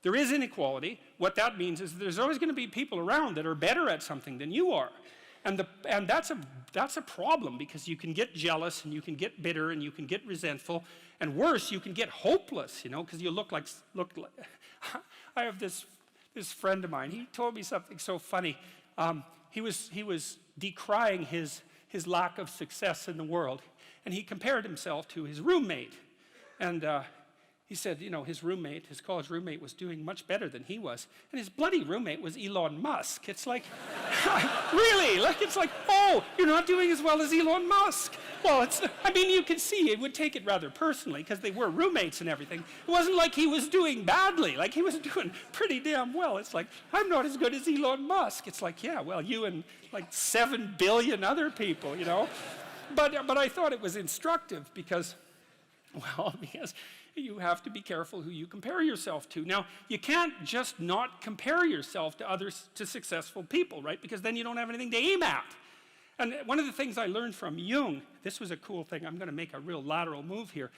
there is inequality. What that means is there's always going to be people around that are better at something than you are. And that's a problem, because you can get jealous and you can get bitter and you can get resentful, and worse, you can get hopeless, you know, because you look like I have this friend of mine. He told me something so funny. He was decrying his lack of success in the world, and he compared himself to his roommate. And he said, you know, his college roommate was doing much better than he was. And his bloody roommate was Elon Musk. It's like, really? Like, it's like, oh, you're not doing as well as Elon Musk. Well, I mean, you can see it would take it rather personally, because they were roommates and everything. It wasn't like he was doing badly. Like, he was doing pretty damn well. It's like, I'm not as good as Elon Musk. It's like, yeah, well, you and like 7 billion other people, you know. But I thought it was instructive because you have to be careful who you compare yourself to. Now, you can't just not compare yourself to successful people, right? Because then you don't have anything to aim at. And one of the things I learned from Jung, this was a cool thing, I'm going to make a real lateral move here.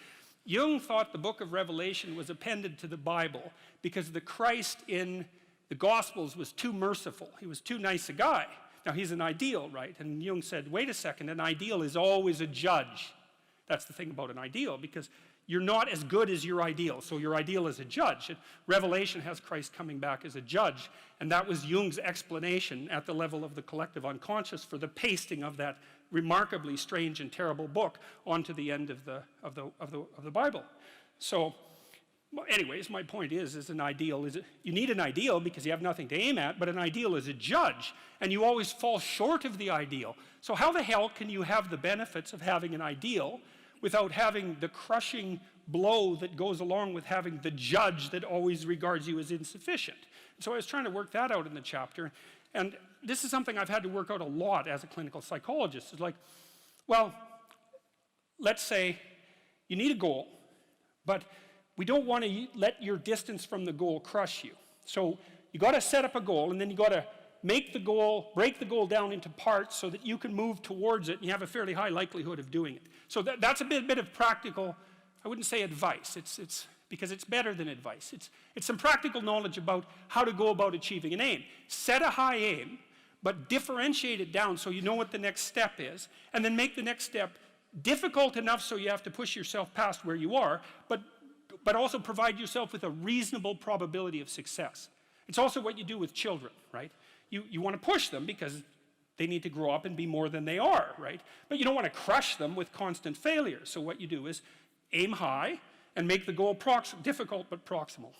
Jung thought the book of Revelation was appended to the Bible because the Christ in the Gospels was too merciful. He was too nice a guy. Now, he's an ideal, right? And Jung said, wait a second, an ideal is always a judge. That's the thing about an ideal, because you're not as good as your ideal, so your ideal is a judge. And Revelation has Christ coming back as a judge, and that was Jung's explanation at the level of the collective unconscious for the pasting of that remarkably strange and terrible book onto the end of the Bible. So, anyways, my point is an ideal you need an ideal because you have nothing to aim at, but an ideal is a judge, and you always fall short of the ideal. So how the hell can you have the benefits of having an ideal without having the crushing blow that goes along with having the judge that always regards you as insufficient? So I was trying to work that out in the chapter, and this is something I've had to work out a lot as a clinical psychologist. It's like, well, let's say you need a goal, but we don't want to let your distance from the goal crush you. So you got to set up a goal, and then you got to break the goal down into parts so that you can move towards it, and you have a fairly high likelihood of doing it. So that's a bit of practical, I wouldn't say advice, it's because it's better than advice. It's some practical knowledge about how to go about achieving an aim. Set a high aim, but differentiate it down so you know what the next step is, and then make the next step difficult enough so you have to push yourself past where you are, but also provide yourself with a reasonable probability of success. It's also what you do with children, right? You want to push them because they need to grow up and be more than they are, right? But you don't want to crush them with constant failure. So what you do is aim high and make the goal difficult but proximal.